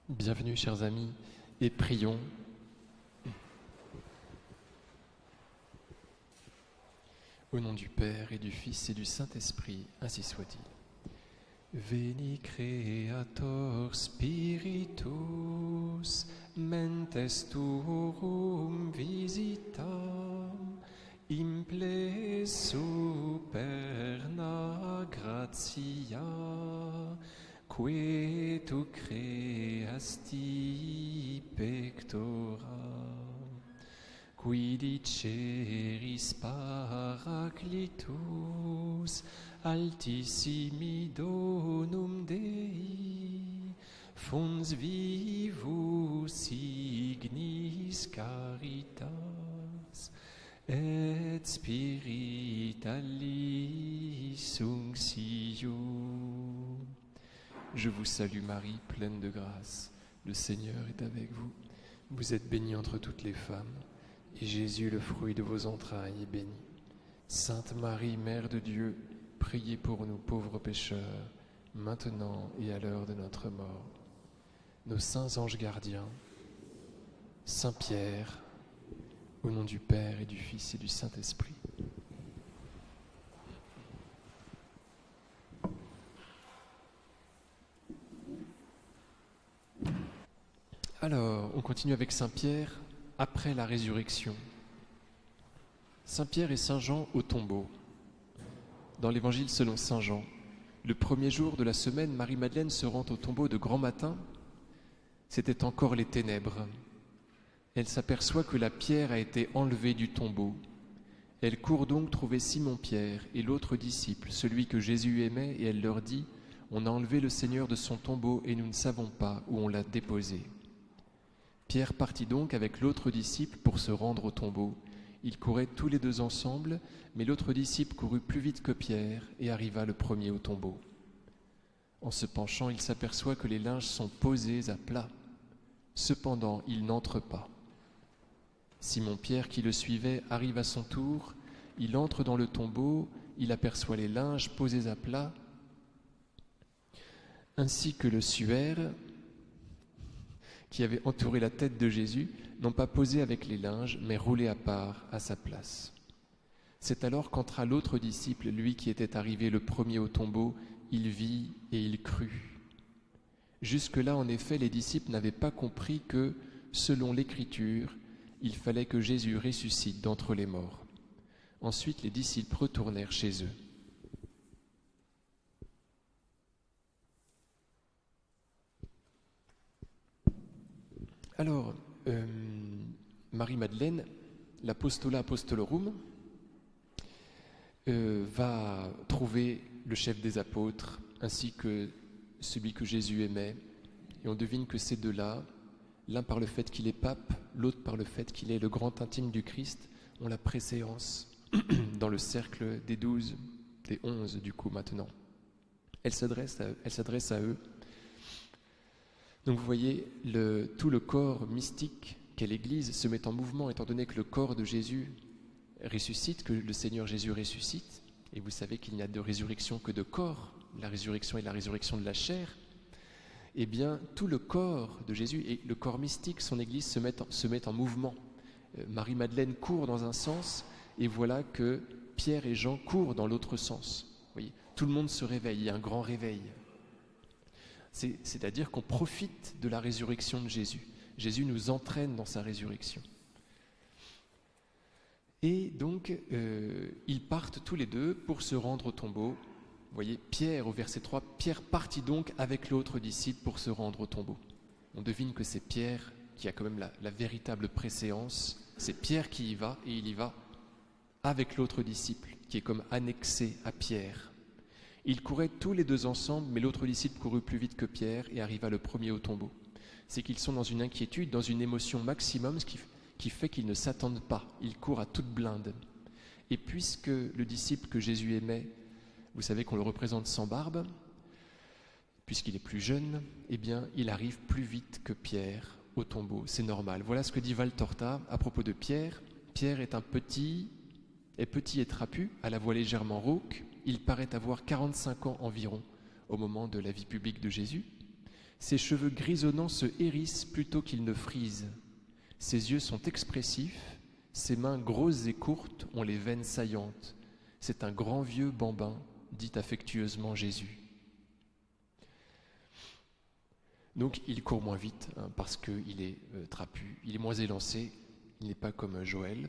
Bienvenue, chers amis, et prions. Au nom du Père et du Fils et du Saint-Esprit, ainsi soit-il. Veni Creator Spiritus, mentes tuum visitam, imple superna gratia, que tu creasti pectora, qui diceris Paraclitus, altissimi donum Dei, fons vivus signis caritas, et spiritualis unctio. Je vous salue Marie, pleine de grâce. Le Seigneur est avec vous. Vous êtes bénie entre toutes les femmes, et Jésus, le fruit de vos entrailles, est béni. Sainte Marie, Mère de Dieu, priez pour nous pauvres pécheurs, maintenant et à l'heure de notre mort. Nos saints anges gardiens, Saint Pierre, au nom du Père et du Fils et du Saint-Esprit. Alors, on continue avec Saint Pierre après la résurrection. Saint Pierre et Saint Jean au tombeau. Dans l'Évangile selon Saint Jean, le premier jour de la semaine, Marie-Madeleine se rend au tombeau de grand matin. C'était encore les ténèbres. Elle s'aperçoit que la pierre a été enlevée du tombeau. Elle court donc trouver Simon-Pierre et l'autre disciple, celui que Jésus aimait, et elle leur dit : « On a enlevé le Seigneur de son tombeau et nous ne savons pas où on l'a déposé. » Pierre partit donc avec l'autre disciple pour se rendre au tombeau. Ils couraient tous les deux ensemble, mais l'autre disciple courut plus vite que Pierre et arriva le premier au tombeau. En se penchant, il s'aperçoit que les linges sont posés à plat. Cependant, il n'entre pas. Simon-Pierre, qui le suivait, arrive à son tour. Il entre dans le tombeau, il aperçoit les linges posés à plat, ainsi que le suaire qui avait entouré la tête de Jésus, non pas posé avec les linges, mais roulé à part à sa place. C'est alors qu'entra l'autre disciple, lui qui était arrivé le premier au tombeau. Il vit et il crut. Jusque-là, en effet, les disciples n'avaient pas compris que, selon l'Écriture, il fallait que Jésus ressuscite d'entre les morts. Ensuite, les disciples retournèrent chez eux. Alors, Marie-Madeleine, l'Apostola Apostolorum, va trouver le chef des apôtres ainsi que celui que Jésus aimait. Et on devine que ces deux-là, l'un par le fait qu'il est pape, l'autre par le fait qu'il est le grand intime du Christ, ont la préséance dans le cercle des 12, des 11 du coup maintenant. Elle s'adresse à eux. Donc vous voyez, tout le corps mystique qu'est l'Église se met en mouvement, étant donné que le corps de Jésus ressuscite, que le Seigneur Jésus ressuscite. Et vous savez qu'il n'y a de résurrection que de corps. La résurrection est la résurrection de la chair. Eh bien, tout le corps de Jésus et le corps mystique, son Église, se met en mouvement. Marie-Madeleine court dans un sens, et voilà que Pierre et Jean courent dans l'autre sens. Vous voyez, tout le monde se réveille, il y a un grand réveil. C'est-à-dire qu'on profite de la résurrection de Jésus. Jésus nous entraîne dans sa résurrection. Et donc, ils partent tous les deux pour se rendre au tombeau. Vous voyez, Pierre, au verset 3, Pierre partit donc avec l'autre disciple pour se rendre au tombeau. On devine que c'est Pierre qui a quand même la véritable préséance. C'est Pierre qui y va, et il y va avec l'autre disciple, qui est comme annexé à Pierre. Ils couraient tous les deux ensemble, mais l'autre disciple courut plus vite que Pierre et arriva le premier au tombeau. C'est qu'ils sont dans une inquiétude, dans une émotion maximum, ce qui fait qu'ils ne s'attendent pas. Ils courent à toute blinde. Et puisque le disciple que Jésus aimait, vous savez qu'on le représente sans barbe, puisqu'il est plus jeune, eh bien, il arrive plus vite que Pierre au tombeau. C'est normal. Voilà ce que dit Valtorta à propos de Pierre. Pierre est petit et trapu, à la voix légèrement rauque. Il paraît avoir 45 ans environ au moment de la vie publique de Jésus. Ses cheveux grisonnants se hérissent plutôt qu'ils ne frisent. Ses yeux sont expressifs, ses mains grosses et courtes ont les veines saillantes. C'est un grand vieux bambin, dit affectueusement Jésus. Donc il court moins vite parce qu'il est trapu, il est moins élancé, il n'est pas comme Joël.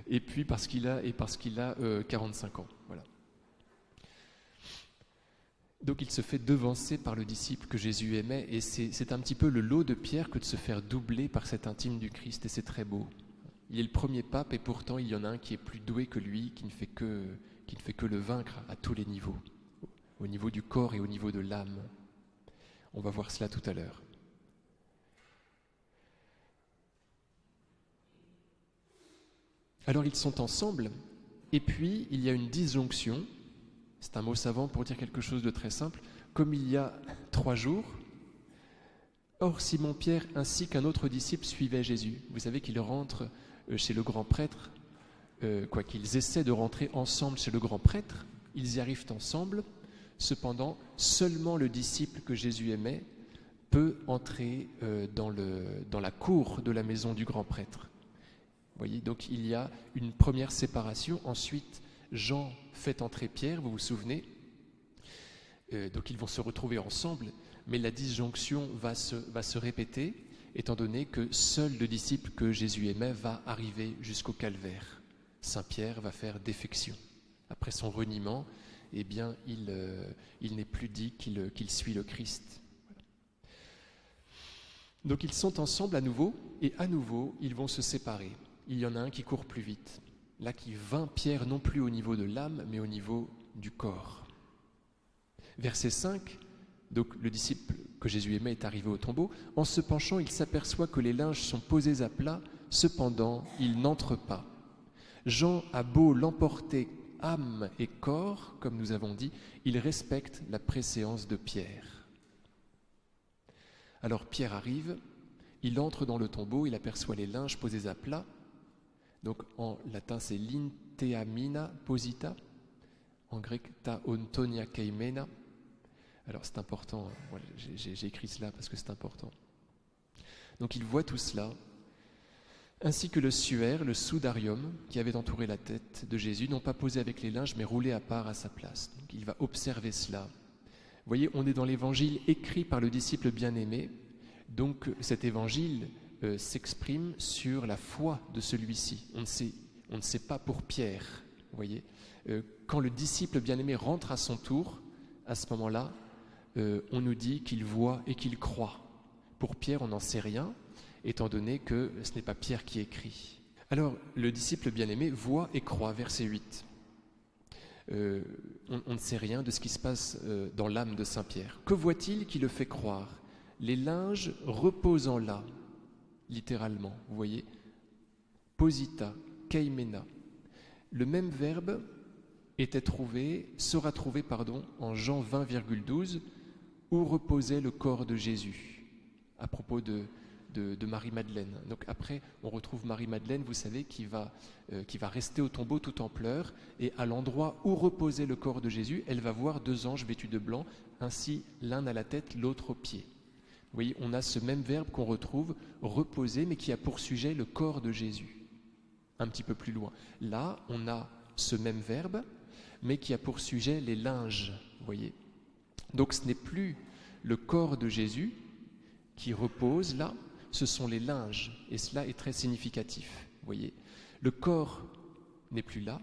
Et puis parce qu'il a 45 ans. Voilà. Donc il se fait devancer par le disciple que Jésus aimait, et c'est un petit peu le lot de Pierre que de se faire doubler par cet intime du Christ, et c'est très beau. Il est le premier pape, et pourtant il y en a un qui est plus doué que lui, qui ne fait que le vaincre à tous les niveaux, au niveau du corps et au niveau de l'âme. On va voir cela tout à l'heure. Alors ils sont ensemble, et puis il y a une disjonction. C'est un mot savant pour dire quelque chose de très simple. Comme il y a 3 jours, or Simon-Pierre ainsi qu'un autre disciple suivaient Jésus. Vous savez qu'ils rentrent chez le grand prêtre, qu'ils essaient de rentrer ensemble chez le grand prêtre. Ils y arrivent ensemble. Cependant, seulement le disciple que Jésus aimait peut entrer dans la cour de la maison du grand prêtre. Vous voyez, donc il y a une première séparation. Ensuite, Jean fait entrer Pierre, vous vous souvenez. Donc ils vont se retrouver ensemble, mais la disjonction va se répéter, étant donné que seul le disciple que Jésus aimait va arriver jusqu'au calvaire. Saint Pierre va faire défection. Après son reniement, eh bien, il n'est plus dit qu'il suit le Christ. Voilà. Donc ils sont ensemble à nouveau, et à nouveau, ils vont se séparer. Il y en a un qui court plus vite, là qui vainc Pierre non plus au niveau de l'âme, mais au niveau du corps. Verset 5, donc le disciple que Jésus aimait est arrivé au tombeau. En se penchant, il s'aperçoit que les linges sont posés à plat, cependant, il n'entre pas. Jean a beau l'emporter âme et corps, comme nous avons dit, il respecte la préséance de Pierre. Alors Pierre arrive, il entre dans le tombeau, il aperçoit les linges posés à plat. Donc en latin c'est linteamina posita, en grec ta ontonia keimena. Alors c'est important, voilà, j'ai écrit cela parce que c'est important. Donc il voit tout cela, ainsi que le suaire, le soudarium qui avait entouré la tête de Jésus, non pas posé avec les linges mais roulé à part à sa place. Donc il va observer cela. Vous voyez, on est dans l'évangile écrit par le disciple bien-aimé, donc cet évangile s'exprime sur la foi de celui-ci. On ne sait pas pour Pierre, vous voyez. Quand le disciple bien-aimé rentre à son tour, à ce moment-là, on nous dit qu'il voit et qu'il croit. Pour Pierre, on n'en sait rien, étant donné que ce n'est pas Pierre qui écrit. Alors, le disciple bien-aimé voit et croit, verset 8. On ne sait rien de ce qui se passe dans l'âme de Saint Pierre. Que voit-il qui le fait croire? Les linges reposant là, littéralement, vous voyez, posita, keimena. Le même verbe sera trouvé en Jean 20,12, où reposait le corps de Jésus, à propos de Marie-Madeleine. Donc après, on retrouve Marie-Madeleine, vous savez, qui va rester au tombeau tout en pleurs, et à l'endroit où reposait le corps de Jésus, elle va voir 2 anges vêtus de blanc, ainsi l'un à la tête, l'autre aux pieds. Vous voyez, on a ce même verbe qu'on retrouve, reposer, mais qui a pour sujet le corps de Jésus. Un petit peu plus loin. Là, on a ce même verbe, mais qui a pour sujet les linges, vous voyez. Donc ce n'est plus le corps de Jésus qui repose là, ce sont les linges, et cela est très significatif, vous voyez. Le corps n'est plus là,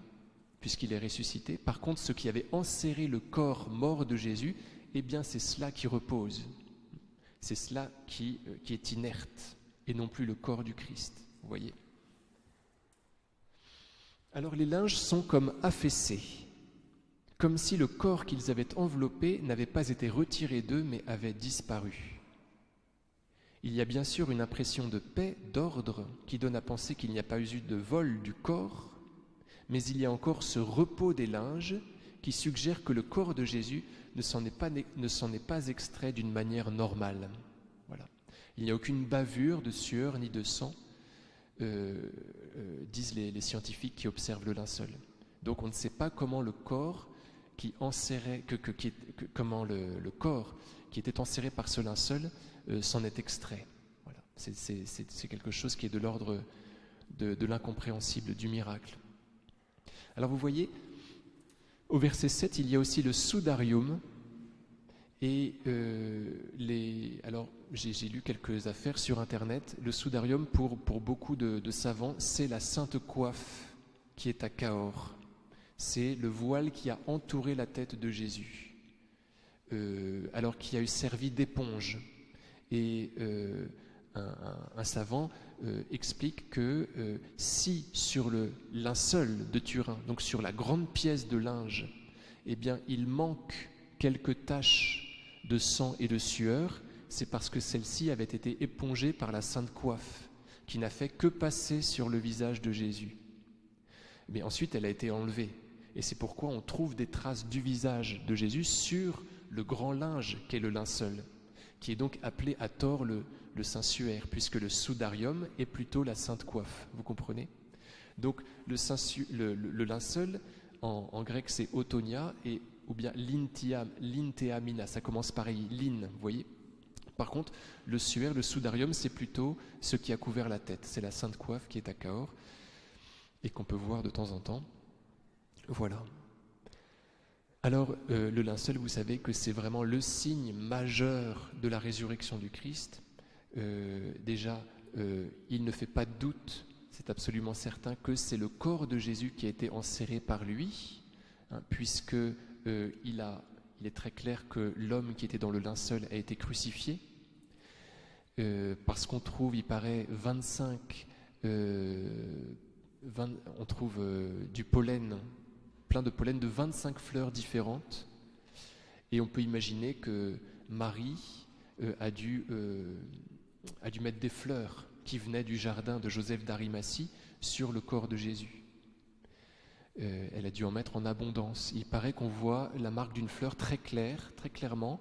puisqu'il est ressuscité. Par contre, ce qui avait enserré le corps mort de Jésus, eh bien c'est cela qui repose. C'est cela qui est inerte, et non plus le corps du Christ, vous voyez. Alors les linges sont comme affaissés, comme si le corps qu'ils avaient enveloppé n'avait pas été retiré d'eux, mais avait disparu. Il y a bien sûr une impression de paix, d'ordre, qui donne à penser qu'il n'y a pas eu de vol du corps, mais il y a encore ce repos des linges qui suggère que le corps de Jésus ne s'en est pas extrait d'une manière normale. Voilà. Il n'y a aucune bavure de sueur ni de sang, disent les scientifiques qui observent le linceul. Donc on ne sait pas comment le corps qui enserrait, comment le corps qui était enserré par ce linceul s'en est extrait. Voilà. C'est quelque chose qui est de l'ordre de l'incompréhensible, du miracle. Alors vous voyez, au verset 7, il y a aussi le sudarium. Et alors j'ai lu quelques affaires sur Internet. Le sudarium, pour beaucoup de savants, c'est la sainte coiffe qui est à Cahors. C'est le voile qui a entouré la tête de Jésus, alors qui a servi d'éponge. Et un savant explique que si sur le linceul de Turin, donc sur la grande pièce de linge, eh bien, il manque quelques taches de sang et de sueur, c'est parce que celle-ci avait été épongée par la sainte coiffe, qui n'a fait que passer sur le visage de Jésus. Mais ensuite, elle a été enlevée. Et c'est pourquoi on trouve des traces du visage de Jésus sur le grand linge qu'est le linceul, qui est donc appelé à tort le saint-suaire, puisque le sudarium est plutôt la sainte coiffe. Vous comprenez? Donc le linceul, en grec, c'est autonia, ou bien linteamina, ça commence pareil, lin, vous voyez. Par contre, le suaire, le sudarium, c'est plutôt ce qui a couvert la tête. C'est la sainte coiffe qui est à Cahors et qu'on peut voir de temps en temps. Voilà. Alors, le linceul, vous savez que c'est vraiment le signe majeur de la résurrection du Christ. Déjà, il ne fait pas de doute, c'est absolument certain que c'est le corps de Jésus qui a été enserré par lui, puisque il est très clair que l'homme qui était dans le linceul a été crucifié, parce qu'on trouve, il paraît, 25, on trouve du pollen, plein de pollen de 25 fleurs différentes, et on peut imaginer que Marie a dû mettre des fleurs qui venaient du jardin de Joseph d'Arimathie sur le corps de Jésus. Elle a dû en mettre en abondance. Il paraît qu'on voit la marque d'une fleur très clairement,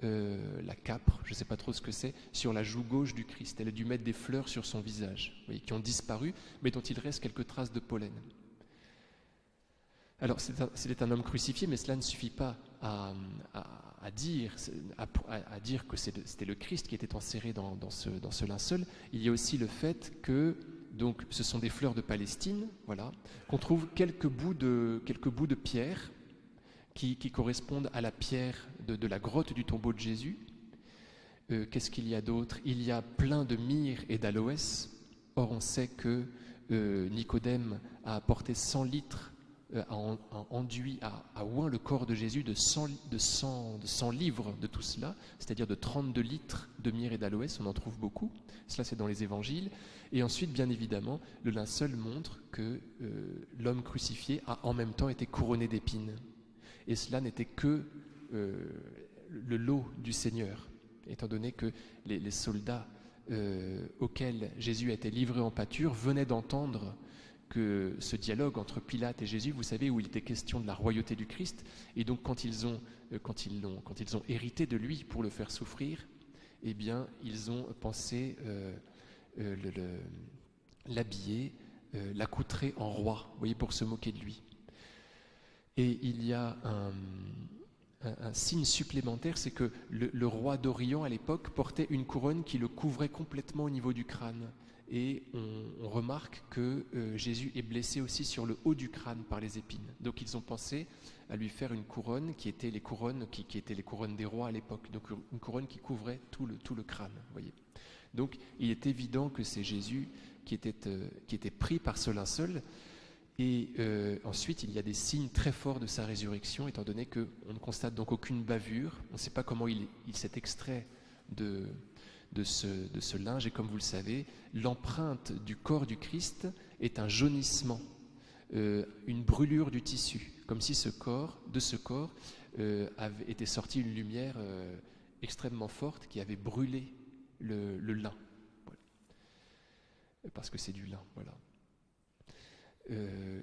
la capre, je ne sais pas trop ce que c'est, sur la joue gauche du Christ. Elle a dû mettre des fleurs sur son visage, vous voyez, qui ont disparu, mais dont il reste quelques traces de pollen. Alors, c'était un homme crucifié, mais cela ne suffit pas à dire que c'était le Christ qui était enserré dans ce linceul. Il y a aussi le fait que donc, ce sont des fleurs de Palestine, voilà, qu'on trouve quelques bouts de pierre qui correspondent à la pierre de la grotte du tombeau de Jésus. Qu'est-ce qu'il y a d'autre? Il y a plein de myrrhe et d'aloès. Or, on sait que Nicodème a apporté 100 litres, a enduit, a oint le corps de Jésus de 100 livres de tout cela, c'est-à-dire de 32 litres de myrrhe et d'aloès. On en trouve beaucoup. Cela, c'est dans les évangiles. Et ensuite, bien évidemment, le linceul montre que l'homme crucifié a en même temps été couronné d'épines. Et cela n'était que le lot du Seigneur, étant donné que les soldats auxquels Jésus a été livré en pâture venaient d'entendre que ce dialogue entre Pilate et Jésus, vous savez, où il était question de la royauté du Christ, et donc quand ils ont hérité de lui pour le faire souffrir, eh bien, ils ont pensé l'habiller, l'accoutrer en roi, vous voyez, pour se moquer de lui. Et il y a un signe supplémentaire, c'est que le roi d'Orient à l'époque portait une couronne qui le couvrait complètement au niveau du crâne. Et on remarque que Jésus est blessé aussi sur le haut du crâne par les épines. Donc ils ont pensé à lui faire une couronne qui étaient les couronnes des rois à l'époque. Donc une couronne qui couvrait tout le crâne, vous voyez. Donc il est évident que c'est Jésus qui était pris par ce linceul. Et ensuite, il y a des signes très forts de sa résurrection, étant donné qu'on ne constate donc aucune bavure. On ne sait pas comment il s'est extrait de ce linge. Et comme vous le savez, l'empreinte du corps du Christ est un jaunissement, une brûlure du tissu, comme si de ce corps avait été sortie une lumière extrêmement forte qui avait brûlé le lin. Voilà. Parce que c'est du lin, voilà.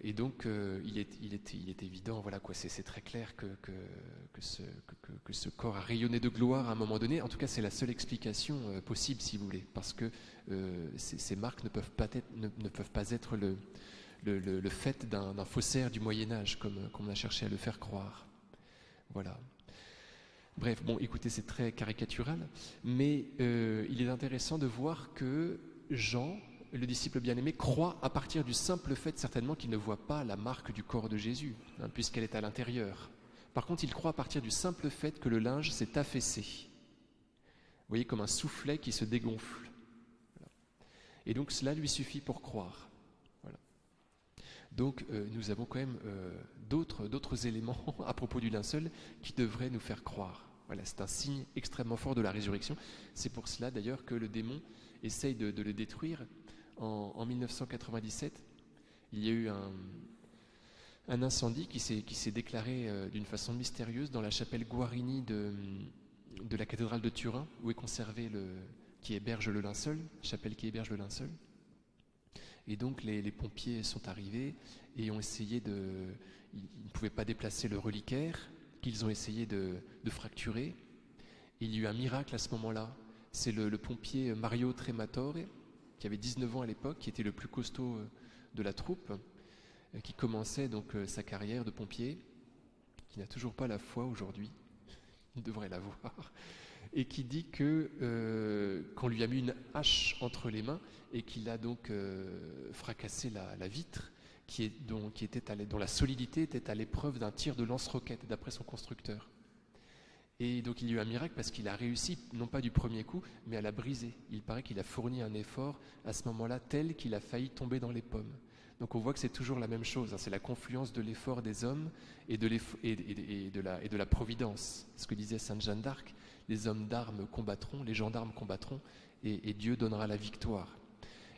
Et donc, il est évident, voilà quoi, c'est très clair que ce corps a rayonné de gloire à un moment donné. En tout cas, c'est la seule explication possible, si vous voulez, parce que ces marques ne peuvent pas être le fait d'un faussaire du Moyen Âge, comme on a cherché à le faire croire. Voilà. Bref, bon, écoutez, c'est très caricatural, mais il est intéressant de voir que Jean, le disciple bien-aimé, croit à partir du simple fait certainement qu'il ne voit pas la marque du corps de Jésus, puisqu'elle est à l'intérieur. Par contre, il croit à partir du simple fait que le linge s'est affaissé. Vous voyez, comme un soufflet qui se dégonfle. Voilà. Et donc cela lui suffit pour croire. Voilà. Donc nous avons quand même d'autres éléments à propos du linceul qui devraient nous faire croire. Voilà, c'est un signe extrêmement fort de la résurrection. C'est pour cela d'ailleurs que le démon essaye de le détruire. En 1997, il y a eu un incendie qui s'est déclaré d'une façon mystérieuse dans la chapelle Guarini de la cathédrale de Turin, où est conservé qui héberge le linceul, chapelle qui héberge le linceul. Et donc les pompiers sont arrivés et ont essayé ils ne pouvaient pas déplacer le reliquaire, qu'ils ont essayé de fracturer. Il y a eu un miracle à ce moment-là. C'est le pompier Mario Trematore, qui avait 19 ans à l'époque, qui était le plus costaud de la troupe, qui commençait donc sa carrière de pompier, qui n'a toujours pas la foi aujourd'hui, il devrait l'avoir, et qui dit qu'on lui a mis une hache entre les mains et qu'il a donc fracassé la vitre dont la solidité était à l'épreuve d'un tir de lance-roquette, d'après son constructeur. Et donc il y a eu un miracle parce qu'il a réussi, non pas du premier coup, mais à la briser. Il paraît qu'il a fourni un effort à ce moment-là tel qu'il a failli tomber dans les pommes. Donc on voit que c'est toujours la même chose, c'est la confluence de l'effort des hommes et de la providence. Ce que disait Sainte Jeanne d'Arc, les hommes d'armes combattront, les gendarmes combattront, et Dieu donnera la victoire.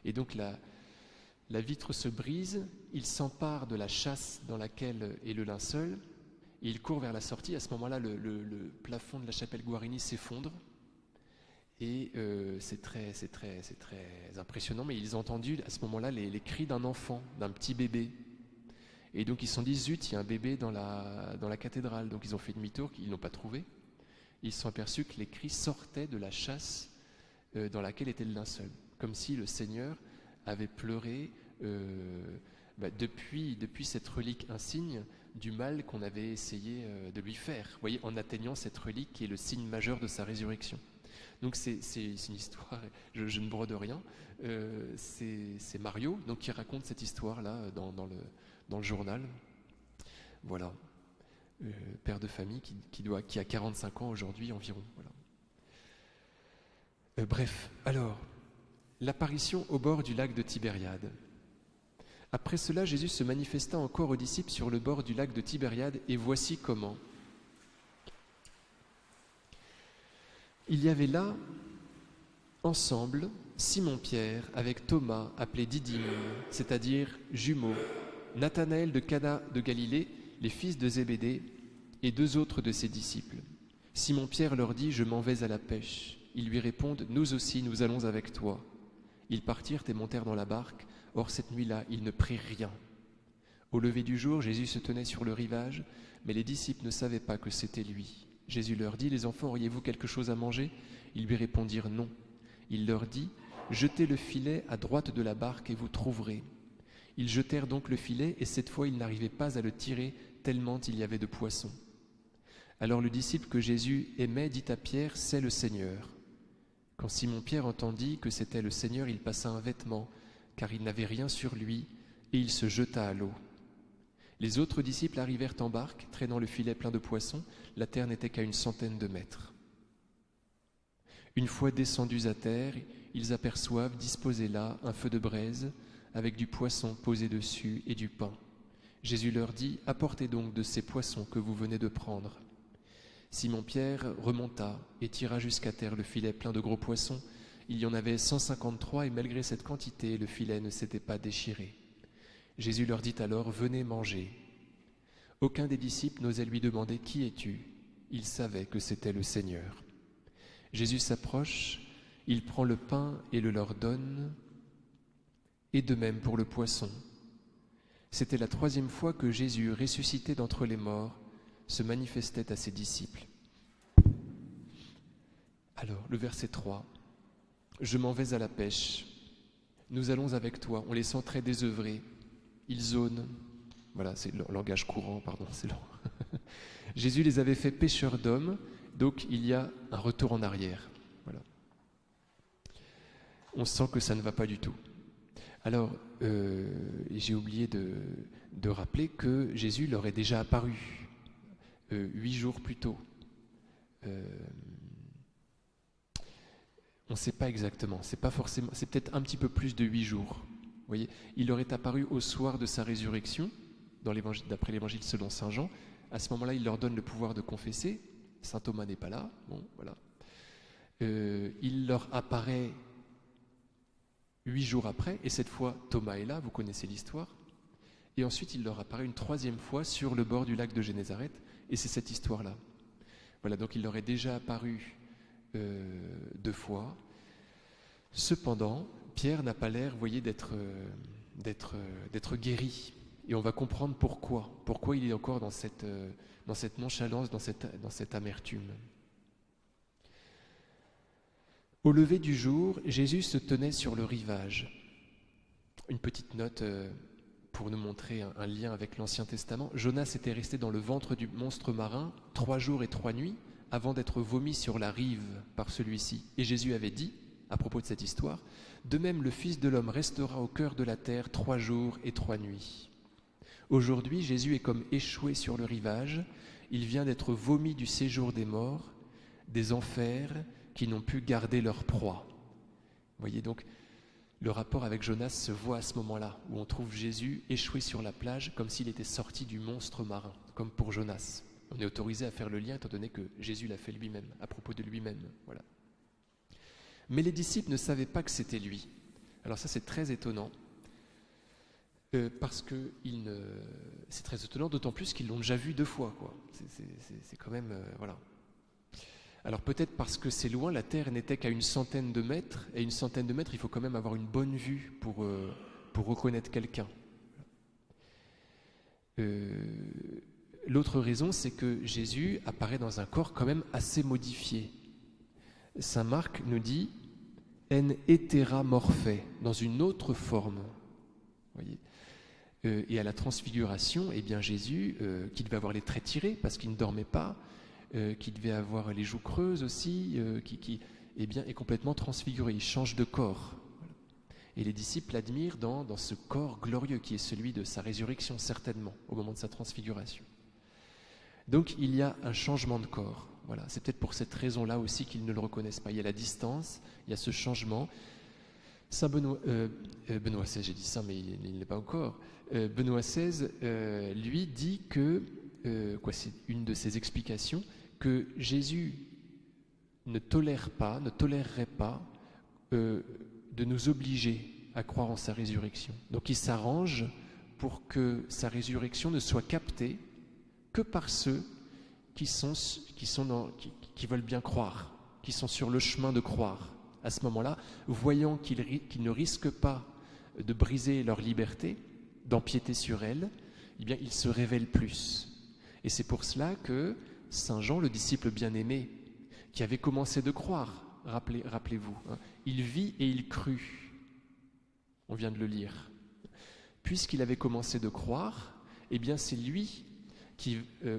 Et donc la vitre se brise, il s'empare de la châsse dans laquelle est le linceul, et il court vers la sortie. À ce moment-là, le plafond de la chapelle Guarini s'effondre, et c'est très impressionnant, mais ils ont entendu à ce moment-là les cris d'un enfant, d'un petit bébé. Et donc ils se sont dit, zut, il y a un bébé dans la cathédrale. Donc ils ont fait demi-tour, ils n'ont pas trouvé. Ils se sont aperçus que les cris sortaient de la châsse dans laquelle était le linceul, comme si le Seigneur avait pleuré depuis cette relique insigne du mal qu'on avait essayé de lui faire, vous voyez, en atteignant cette relique qui est le signe majeur de sa résurrection. Donc c'est une histoire, je ne brode rien, c'est Mario donc, qui raconte cette histoire-là dans le journal. Voilà, père de famille qui a 45 ans aujourd'hui environ. Voilà. Bref, alors, l'apparition au bord du lac de Tibériade. Après cela, Jésus se manifesta encore aux disciples sur le bord du lac de Tibériade, et voici comment. Il y avait là, ensemble, Simon-Pierre avec Thomas, appelé Didyme, c'est-à-dire jumeaux, Nathanaël de Cana de Galilée, les fils de Zébédée, et 2 autres de ses disciples. Simon-Pierre leur dit, « Je m'en vais à la pêche. » Ils lui répondent, « Nous aussi, nous allons avec toi. » Ils partirent et montèrent dans la barque. Or, cette nuit-là, ils ne prirent rien. Au lever du jour, Jésus se tenait sur le rivage, mais les disciples ne savaient pas que c'était lui. Jésus leur dit, « Les enfants, auriez-vous quelque chose à manger ?» Ils lui répondirent, « Non. » Il leur dit, « Jetez le filet à droite de la barque et vous trouverez. » Ils jetèrent donc le filet, et cette fois, ils n'arrivaient pas à le tirer, tellement il y avait de poissons. Alors le disciple que Jésus aimait dit à Pierre, « C'est le Seigneur. » Quand Simon-Pierre entendit que c'était le Seigneur, il passa un vêtement, car il n'avait rien sur lui, et il se jeta à l'eau. Les autres disciples arrivèrent en barque, traînant le filet plein de poissons. La terre n'était qu'à 100 mètres. Une fois descendus à terre, ils aperçoivent, disposé là, un feu de braise, avec du poisson posé dessus et du pain. Jésus leur dit, « Apportez donc de ces poissons que vous venez de prendre. » Simon-Pierre remonta et tira jusqu'à terre le filet plein de gros poissons. Il y en avait 153, et malgré cette quantité, le filet ne s'était pas déchiré. Jésus leur dit alors, « Venez manger. » Aucun des disciples n'osait lui demander, « Qui es-tu » Il savait que c'était le Seigneur. Jésus s'approche, il prend le pain et le leur donne, et de même pour le poisson. C'était la 3e fois que Jésus, ressuscité d'entre les morts, se manifestait à ses disciples. Alors, le verset 3. « Je m'en vais à la pêche. Nous allons avec toi. » On les sent très désœuvrés. Ils zonent. Voilà, c'est le langage courant, pardon, c'est long. Jésus les avait fait pêcheurs d'hommes, donc il y a un retour en arrière. Voilà. On sent que ça ne va pas du tout. Alors, j'ai oublié de rappeler que Jésus leur est déjà apparu 8 jours plus tôt. On ne sait pas exactement, c'est pas forcément, c'est peut-être un petit peu plus de 8 jours. Vous voyez, il leur est apparu au soir de sa résurrection, d'après l'évangile selon saint Jean. À ce moment-là, il leur donne le pouvoir de confesser. Saint Thomas n'est pas là. Bon, voilà. Il leur apparaît 8 jours après, et cette fois Thomas est là, vous connaissez l'histoire. Et ensuite, il leur apparaît une 3e fois sur le bord du lac de Génézareth, et c'est cette histoire-là. Voilà, donc il leur est déjà apparu 2 fois. Cependant, Pierre n'a pas l'air, vous voyez, d'être guéri. Et on va comprendre pourquoi. Pourquoi il est encore dans cette nonchalance, dans cette amertume. Au lever du jour, Jésus se tenait sur le rivage. Une petite note pour nous montrer un lien avec l'Ancien Testament. Jonas était resté dans le ventre du monstre marin 3 jours et 3 nuits avant d'être vomi sur la rive par celui-ci. Et Jésus avait dit, à propos de cette histoire, « De même, le Fils de l'homme restera au cœur de la terre 3 jours et 3 nuits. » Aujourd'hui, Jésus est comme échoué sur le rivage. Il vient d'être vomi du séjour des morts, des enfers qui n'ont pu garder leur proie. Vous voyez donc, le rapport avec Jonas se voit à ce moment-là, où on trouve Jésus échoué sur la plage comme s'il était sorti du monstre marin, comme pour Jonas. On est autorisé à faire le lien étant donné que Jésus l'a fait lui-même, à propos de lui-même. Voilà. Mais les disciples ne savaient pas que c'était lui. Alors ça, c'est très étonnant, parce que c'est très étonnant, d'autant plus qu'ils l'ont déjà vu 2 fois, quoi. C'est quand même... voilà. Alors peut-être parce que c'est loin, la terre n'était qu'à 100 de mètres, et 100 de mètres, il faut quand même avoir une bonne vue pour reconnaître quelqu'un. L'autre raison, c'est que Jésus apparaît dans un corps quand même assez modifié. Saint Marc nous dit « en hétéra morphé », dans une autre forme. Voyez. Et à la transfiguration, eh bien Jésus, qui devait avoir les traits tirés parce qu'il ne dormait pas, qui devait avoir les joues creuses aussi, qui eh bien, est complètement transfiguré, il change de corps. Voilà. Et les disciples l'admirent dans ce corps glorieux qui est celui de sa résurrection, certainement, au moment de sa transfiguration. Donc il y a un changement de corps. Voilà. C'est peut-être pour cette raison-là aussi qu'ils ne le reconnaissent pas. Il y a la distance, il y a ce changement. Saint Benoît XVI, j'ai dit ça, mais il ne l'est pas encore. Benoît XVI, lui, dit que, c'est une de ses explications, que Jésus ne tolérerait pas de nous obliger à croire en sa résurrection. Donc il s'arrange pour que sa résurrection ne soit captée que par ceux qui veulent bien croire, qui sont sur le chemin de croire. À ce moment-là, voyant qu'ils ne risquent pas de briser leur liberté, d'empiéter sur elle, eh bien, ils se révèlent plus. Et c'est pour cela que Saint Jean, le disciple bien-aimé, qui avait commencé de croire, rappelez-vous, hein, il vit et il crut. On vient de le lire. Puisqu'il avait commencé de croire, eh bien, c'est lui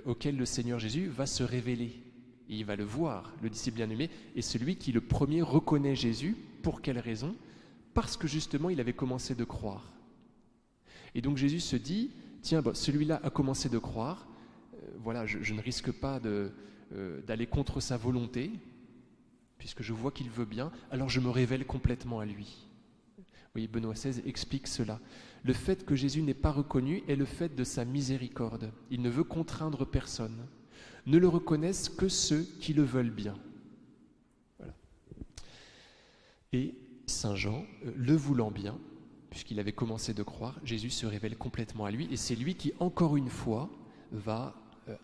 auquel le Seigneur Jésus va se révéler. Et il va le voir, le disciple bien-aimé, et celui qui le premier reconnaît Jésus. Pour quelle raison ? Parce que justement, il avait commencé de croire. Et donc Jésus se dit, tiens, celui-là a commencé de croire, voilà, je ne risque pas d'aller contre sa volonté, puisque je vois qu'il veut bien, alors je me révèle complètement à lui. Oui, Benoît XVI explique cela. Le fait que Jésus n'est pas reconnu est le fait de sa miséricorde. Il ne veut contraindre personne. Ne le reconnaissent que ceux qui le veulent bien. Voilà. Et Saint Jean, le voulant bien, puisqu'il avait commencé de croire, Jésus se révèle complètement à lui, et c'est lui qui, encore une fois, va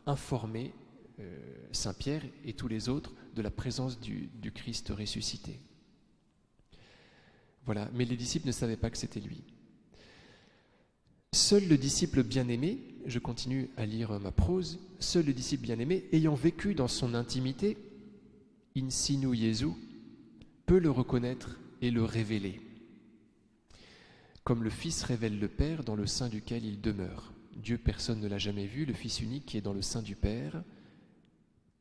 informer Saint Pierre et tous les autres de la présence du Christ ressuscité. Voilà, mais les disciples ne savaient pas que c'était lui. Seul le disciple bien-aimé, je continue à lire ma prose, seul le disciple bien-aimé, ayant vécu dans son intimité, in sinu Jesu, peut le reconnaître et le révéler. Comme le Fils révèle le Père dans le sein duquel il demeure. Dieu, personne ne l'a jamais vu, le Fils unique qui est dans le sein du Père,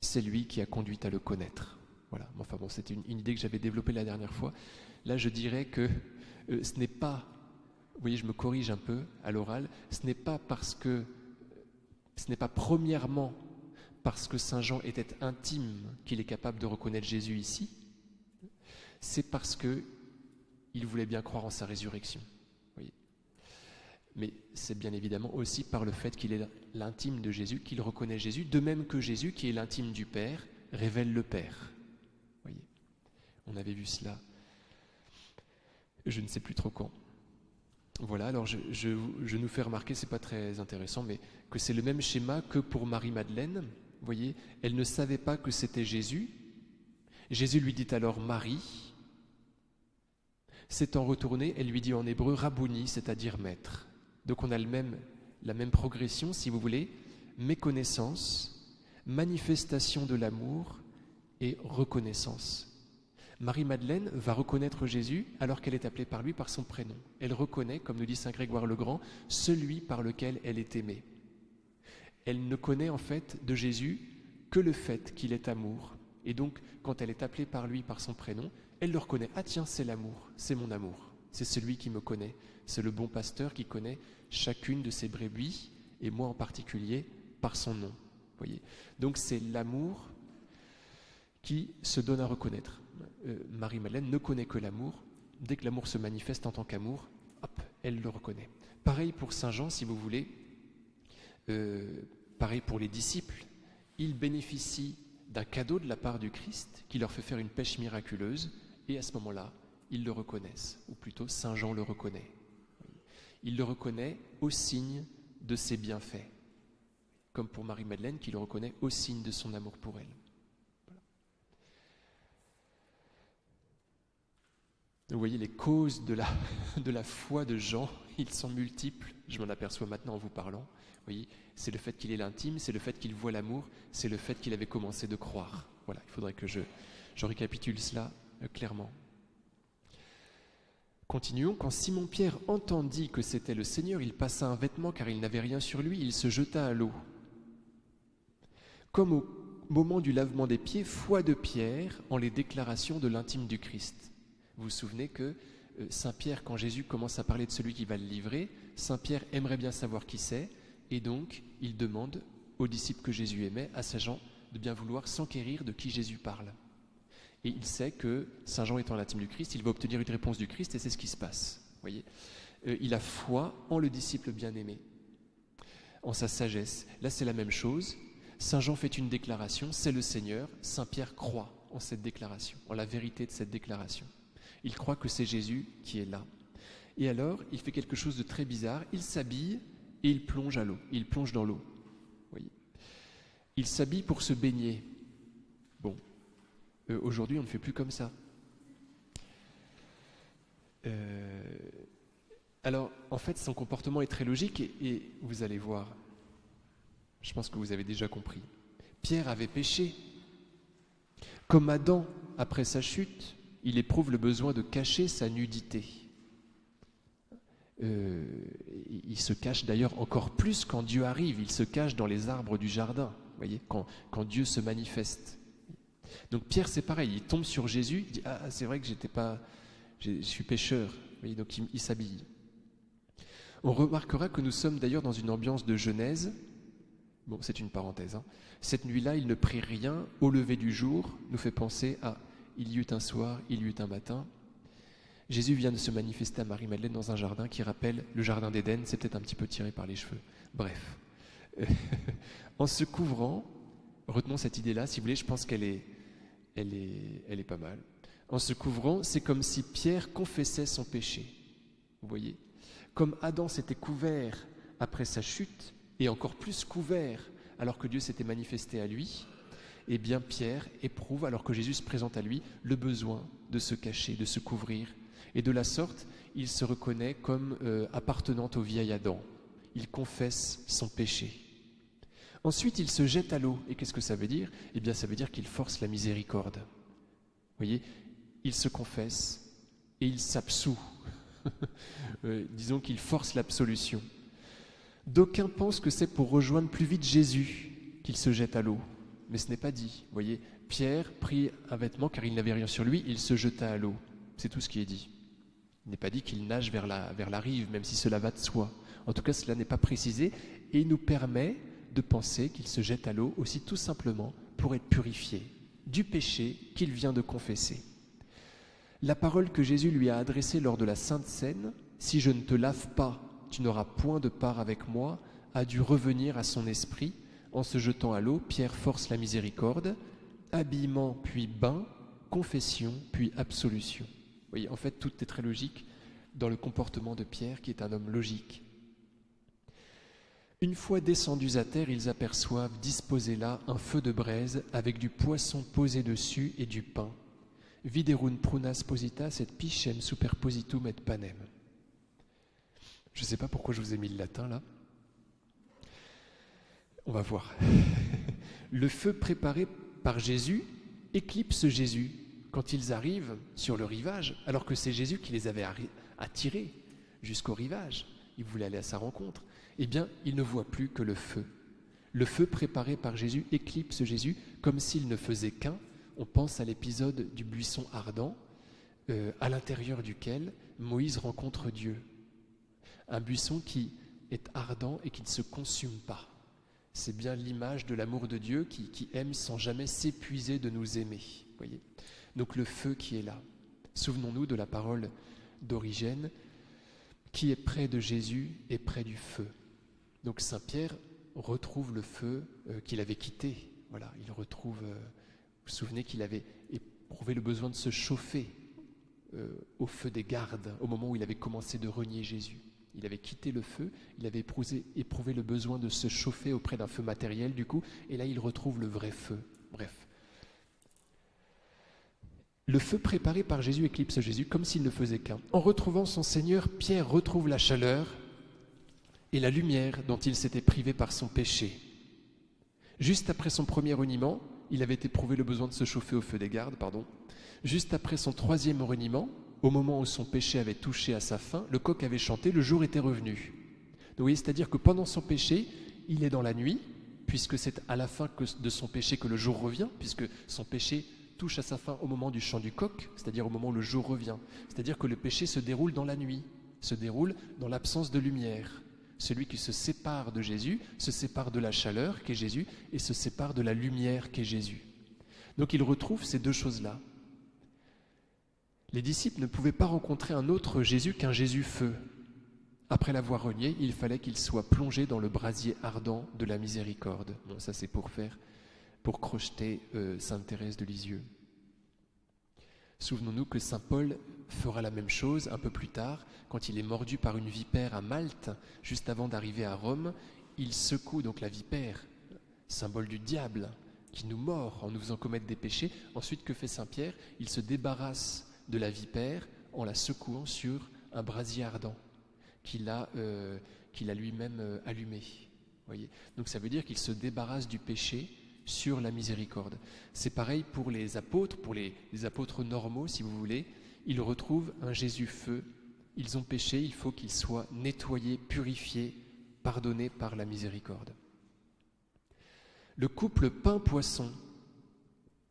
c'est lui qui a conduit à le connaître. Voilà, enfin bon, c'était une idée que j'avais développée la dernière fois. Là, je dirais que ce n'est pas, vous voyez, je me corrige un peu à l'oral, ce n'est pas premièrement parce que Saint Jean était intime qu'il est capable de reconnaître Jésus ici, c'est parce qu'il voulait bien croire en sa résurrection. Voyez. Mais c'est bien évidemment aussi par le fait qu'il est l'intime de Jésus, qu'il reconnaît Jésus, de même que Jésus, qui est l'intime du Père, révèle le Père. Voyez. On avait vu cela, je ne sais plus trop quand. Voilà, alors je nous fais remarquer, c'est pas très intéressant, mais que c'est le même schéma que pour Marie-Madeleine. Vous voyez, elle ne savait pas que c'était Jésus. Jésus lui dit alors Marie. S'étant retournée, elle lui dit en hébreu Rabouni, c'est-à-dire maître. Donc on a la même progression, si vous voulez, méconnaissance, manifestation de l'amour et reconnaissance. Marie-Madeleine va reconnaître Jésus alors qu'elle est appelée par lui par son prénom. Elle reconnaît, comme nous dit saint Grégoire le Grand, celui par lequel elle est aimée. Elle ne connaît en fait de Jésus que le fait qu'il est amour. Et donc, quand elle est appelée par lui par son prénom, elle le reconnaît. Ah tiens, c'est l'amour, c'est mon amour. C'est celui qui me connaît. C'est le bon pasteur qui connaît chacune de ses brebis, et moi en particulier, par son nom. Voyez. Donc c'est l'amour qui se donne à reconnaître. Marie-Madeleine ne connaît que l'amour. Dès que l'amour se manifeste en tant qu'amour, hop, elle le reconnaît. Pareil pour Saint Jean, si vous voulez. Pareil pour les disciples. Ils bénéficient d'un cadeau de la part du Christ qui leur fait faire une pêche miraculeuse, et à ce moment-là, ils le reconnaissent, ou plutôt Saint Jean le reconnaît. Il le reconnaît au signe de ses bienfaits, comme pour Marie-Madeleine qui le reconnaît au signe de son amour pour elle. Voilà. Vous voyez, les causes de la foi de Jean, ils sont multiples, je m'en aperçois maintenant en vous parlant. Vous voyez, c'est le fait qu'il est l'intime, c'est le fait qu'il voit l'amour, c'est le fait qu'il avait commencé de croire. Voilà, il faudrait que je récapitule cela clairement. Continuons. Quand Simon-Pierre entendit que c'était le Seigneur, il passa un vêtement car il n'avait rien sur lui, il se jeta à l'eau. Comme au moment du lavement des pieds, foi de Pierre en les déclarations de l'intime du Christ. Vous vous souvenez que Saint Pierre, quand Jésus commence à parler de celui qui va le livrer, Saint Pierre aimerait bien savoir qui c'est, et donc il demande aux disciples que Jésus aimait, à Saint Jean, de bien vouloir s'enquérir de qui Jésus parle. Et il sait que Saint Jean étant l'intime du Christ, il va obtenir une réponse du Christ, et c'est ce qui se passe. Voyez, il a foi en le disciple bien-aimé, en sa sagesse. Là, c'est la même chose. Saint Jean fait une déclaration, c'est le Seigneur. Saint Pierre croit en cette déclaration, en la vérité de cette déclaration. Il croit que c'est Jésus qui est là. Et alors, il fait quelque chose de très bizarre. Il s'habille et il plonge à l'eau. Il plonge dans l'eau. Voyez. Il s'habille pour se baigner. Bon, aujourd'hui, on ne fait plus comme ça. Alors, en fait, son comportement est très logique et vous allez voir. Je pense que vous avez déjà compris. Pierre avait péché. Comme Adam, après sa chute, il éprouve le besoin de cacher sa nudité. Il se cache d'ailleurs encore plus quand Dieu arrive. Il se cache dans les arbres du jardin, voyez, quand Dieu se manifeste. Donc Pierre, c'est pareil. Il tombe sur Jésus. Il dit « Ah, c'est vrai que je suis pécheur. » Donc il s'habille. On remarquera que nous sommes d'ailleurs dans une ambiance de Genèse. Bon, c'est une parenthèse. Hein. Cette nuit-là, il ne prit rien. Au lever du jour, nous fait penser à « il y eut un soir, il y eut un matin ». Jésus vient de se manifester à Marie-Madeleine dans un jardin qui rappelle le jardin d'Éden. C'est peut-être un petit peu tiré par les cheveux. Bref. En se couvrant, retenons cette idée-là, si vous voulez, je pense qu'elle est pas mal. En se couvrant, c'est comme si Pierre confessait son péché. Vous voyez ? Comme Adam s'était couvert après sa chute, et encore plus couvert alors que Dieu s'était manifesté à lui, eh bien Pierre éprouve, alors que Jésus se présente à lui, le besoin de se cacher, de se couvrir. Et de la sorte, il se reconnaît comme appartenant au vieil Adam. Il confesse son péché. Ensuite, il se jette à l'eau. Et qu'est-ce que ça veut dire ? Eh bien, ça veut dire qu'il force la miséricorde. Vous voyez, il se confesse et il s'absout. Disons qu'il force l'absolution. D'aucuns pensent que c'est pour rejoindre plus vite Jésus qu'il se jette à l'eau. mais ce n'est pas dit. Vous voyez, Pierre prit un vêtement car il n'avait rien sur lui, il se jeta à l'eau. C'est tout ce qui est dit. Il n'est pas dit qu'il nage vers la rive, même si cela va de soi. En tout cas, cela n'est pas précisé et il nous permet de penser qu'il se jette à l'eau aussi tout simplement pour être purifié du péché qu'il vient de confesser. La parole que Jésus lui a adressée lors de la Sainte Seine, « Si je ne te lave pas, tu n'auras point de part avec moi », a dû revenir à son esprit. En se jetant à l'eau, Pierre force la miséricorde, habillement puis bain, confession puis absolution. Vous voyez, en fait, tout est très logique dans le comportement de Pierre, qui est un homme logique. Une fois descendus à terre, ils aperçoivent disposé là un feu de braise avec du poisson posé dessus et du pain. Viderunt prunas positas et piscem superpositum et panem. Je ne sais pas pourquoi je vous ai mis le latin là. On va voir. Le feu préparé par Jésus éclipse Jésus quand ils arrivent sur le rivage, alors que c'est Jésus qui les avait attirés jusqu'au rivage. Il voulait aller à sa rencontre. Eh bien, ils ne voient plus que le feu. Le feu préparé par Jésus éclipse Jésus comme s'il ne faisait qu'un. On pense à l'épisode du buisson ardent, à l'intérieur duquel Moïse rencontre Dieu. Un buisson qui est ardent et qui ne se consume pas. C'est bien l'image de l'amour de Dieu qui aime sans jamais s'épuiser de nous aimer. Voyez. Donc le feu qui est là. Souvenons-nous de la parole d'Origène, qui est près de Jésus est près du feu. Donc Saint Pierre retrouve le feu qu'il avait quitté. Voilà, il retrouve. Vous vous souvenez qu'il avait éprouvé le besoin de se chauffer au feu des gardes, au moment où il avait commencé de renier Jésus. Il avait quitté le feu, il avait éprouvé le besoin de se chauffer auprès d'un feu matériel, du coup, et là il retrouve le vrai feu. Bref. Le feu préparé par Jésus éclipse Jésus comme s'il ne faisait qu'un. En retrouvant son Seigneur, Pierre retrouve la chaleur et la lumière dont il s'était privé par son péché. Juste après son premier reniement, il avait éprouvé le besoin de se chauffer au feu des gardes, Juste après son troisième reniement, au moment où son péché avait touché à sa fin, le coq avait chanté, le jour était revenu. Donc, vous voyez, c'est-à-dire que pendant son péché, il est dans la nuit, puisque c'est à la fin de son péché que le jour revient, puisque son péché touche à sa fin au moment du chant du coq, c'est-à-dire au moment où le jour revient. C'est-à-dire que le péché se déroule dans la nuit, se déroule dans l'absence de lumière. Celui qui se sépare de Jésus se sépare de la chaleur qu'est Jésus et se sépare de la lumière qu'est Jésus. Donc il retrouve ces deux choses-là. Les disciples ne pouvaient pas rencontrer un autre Jésus qu'un Jésus-feu. Après l'avoir renié, il fallait qu'il soit plongé dans le brasier ardent de la miséricorde. Bon, ça c'est pour crocheter Sainte Thérèse de Lisieux. Souvenons-nous que saint Paul fera la même chose un peu plus tard, quand il est mordu par une vipère à Malte, juste avant d'arriver à Rome. Il secoue donc la vipère, symbole du diable, qui nous mord en nous faisant commettre des péchés. Ensuite, que fait saint Pierre? Il se débarrasse de la vipère en la secouant sur un brasier ardent qu'il a lui-même allumé. Voyez. Donc ça veut dire qu'il se débarrasse du péché sur la miséricorde. C'est pareil pour les apôtres, pour les apôtres normaux, si vous voulez. Ils retrouvent un Jésus-feu. Ils ont péché, il faut qu'ils soient nettoyés, purifiés, pardonnés par la miséricorde. Le couple pain-poisson,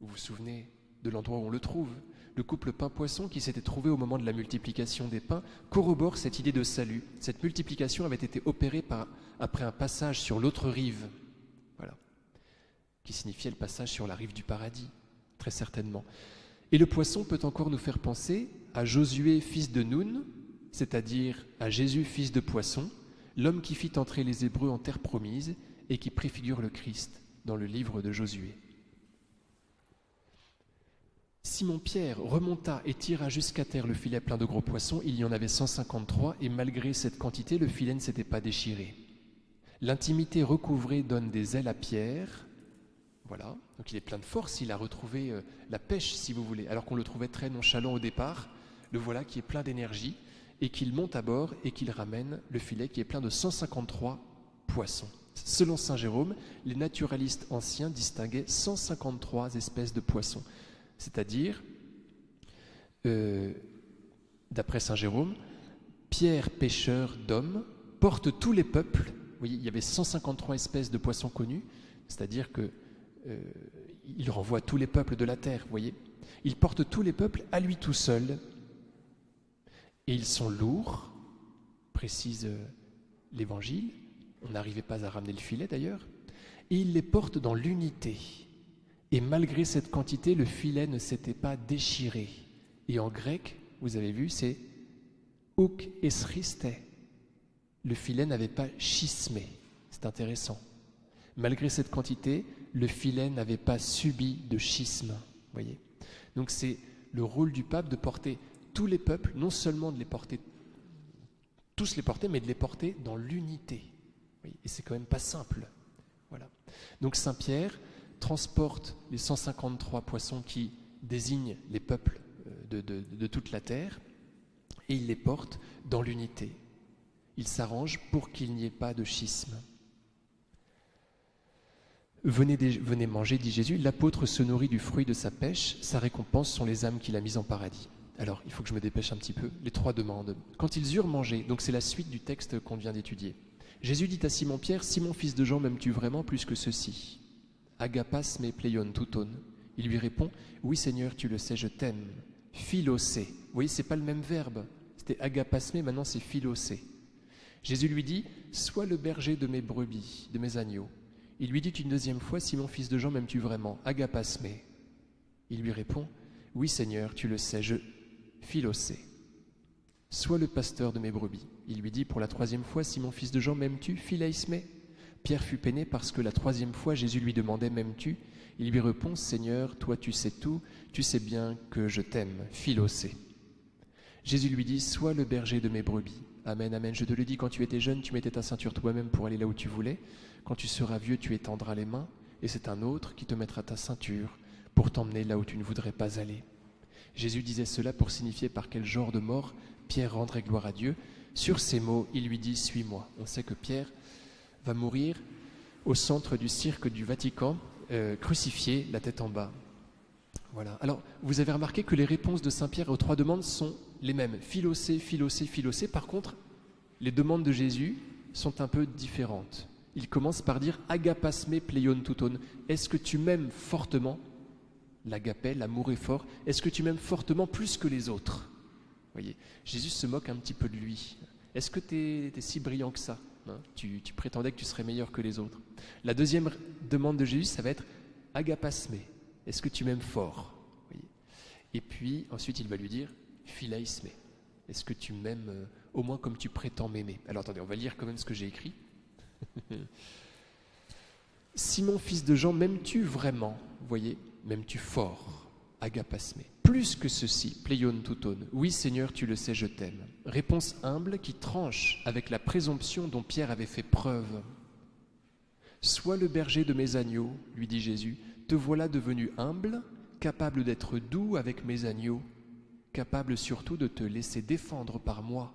vous vous souvenez de l'endroit où on le trouve? Le couple pain-poisson qui s'était trouvé au moment de la multiplication des pains corrobore cette idée de salut. Cette multiplication avait été opérée après un passage sur l'autre rive, voilà, qui signifiait le passage sur la rive du paradis, très certainement. Et le poisson peut encore nous faire penser à Josué, fils de Nun, c'est-à-dire à Jésus, fils de poisson, l'homme qui fit entrer les Hébreux en terre promise et qui préfigure le Christ dans le livre de Josué. Simon-Pierre remonta et tira jusqu'à terre le filet plein de gros poissons. Il y en avait 153 et malgré cette quantité, le filet ne s'était pas déchiré. L'intimité recouvrée donne des ailes à Pierre. Voilà, donc il est plein de force, il a retrouvé la pêche, si vous voulez, alors qu'on le trouvait très nonchalant au départ. Le voilà qui est plein d'énergie et qu'il monte à bord et qu'il ramène le filet qui est plein de 153 poissons. Selon saint Jérôme, les naturalistes anciens distinguaient 153 espèces de poissons. C'est-à-dire, d'après saint Jérôme, Pierre, pêcheur d'hommes, porte tous les peuples. Vous voyez, il y avait 153 espèces de poissons connus, c'est-à-dire que il renvoie tous les peuples de la terre, vous voyez. Il porte tous les peuples à lui tout seul. Et ils sont lourds, précise l'Évangile. On n'arrivait pas à ramener le filet d'ailleurs. Et il les porte dans l'unité. Et malgré cette quantité, le filet ne s'était pas déchiré. Et en grec, vous avez vu, c'est ouk esriste. Le filet n'avait pas schismé. C'est intéressant. Malgré cette quantité, le filet n'avait pas subi de schisme. Voyez. Donc c'est le rôle du pape de porter tous les peuples, non seulement de les porter, tous les porter, mais de les porter dans l'unité. Et c'est quand même pas simple. Voilà. Donc Saint Pierre transporte les 153 poissons qui désignent les peuples de toute la terre, et il les porte dans l'unité. Il s'arrange pour qu'il n'y ait pas de schisme. Venez manger, dit Jésus, l'apôtre se nourrit du fruit de sa pêche, sa récompense sont les âmes qu'il a mises en paradis. Alors, il faut que je me dépêche un petit peu. Les 3 demandes. Quand ils eurent mangé, donc c'est la suite du texte qu'on vient d'étudier. Jésus dit à Simon-Pierre, « Simon, fils de Jean, m'aimes-tu vraiment plus que ceci ?» Agapas me pleion touton. Il lui répond, « Oui, Seigneur, tu le sais, je t'aime. » Philosé. Vous voyez, c'est pas le même verbe. C'était agapasmé, maintenant c'est philosé. Jésus lui dit, « Sois le berger de mes brebis, de mes agneaux. » Il lui dit une deuxième fois, « Simon, fils de Jean, m'aimes-tu vraiment ?» Agapasmé. Il lui répond, « Oui, Seigneur, tu le sais, je philosé. Sois le pasteur de mes brebis. » Il lui dit pour la 3e fois, « Simon, fils de Jean, m'aimes-tu » Philaismé. Pierre fut peiné parce que la 3e fois, Jésus lui demandait, « M'aimes-tu » Il lui répond, « Seigneur, toi tu sais tout, tu sais bien que je t'aime. » Philosé. Jésus lui dit, « Sois le berger de mes brebis. » Amen, amen. Je te le dis, quand tu étais jeune, tu mettais ta ceinture toi-même pour aller là où tu voulais. Quand tu seras vieux, tu étendras les mains, et c'est un autre qui te mettra ta ceinture pour t'emmener là où tu ne voudrais pas aller. Jésus disait cela pour signifier par quel genre de mort Pierre rendrait gloire à Dieu. Sur ces mots, il lui dit « Suis-moi ». On sait que Pierre va mourir au centre du cirque du Vatican, crucifié, la tête en bas. Voilà. Alors, vous avez remarqué que les réponses de Saint Pierre aux 3 demandes sont les mêmes. Philosé, philosé, philosé. Par contre, les demandes de Jésus sont un peu différentes. Il commence par dire « Agapasme pleion touton ». Est-ce que tu m'aimes fortement ? L'agapé, l'amour est fort. Est-ce que tu m'aimes fortement plus que les autres ? Voyez, Jésus se moque un petit peu de lui. Est-ce que tu es si brillant que ça, hein ? Tu prétendais que tu serais meilleur que les autres. La deuxième demande de Jésus, ça va être « Agapasme ». Est-ce que tu m'aimes fort ? Voyez. Et puis, ensuite, il va lui dire « Philaisme ». Est-ce que tu m'aimes au moins comme tu prétends m'aimer ? Alors, attendez, on va lire quand même ce que j'ai écrit. « Simon, fils de Jean, m'aimes-tu vraiment ? Voyez, m'aimes-tu fort ? Agapasme. Plus que ceci, pleion touton. Oui, Seigneur, tu le sais, je t'aime. Réponse humble qui tranche avec la présomption dont Pierre avait fait preuve. Sois le berger de mes agneaux, lui dit Jésus. Te voilà devenu humble, capable d'être doux avec mes agneaux, capable surtout de te laisser défendre par moi,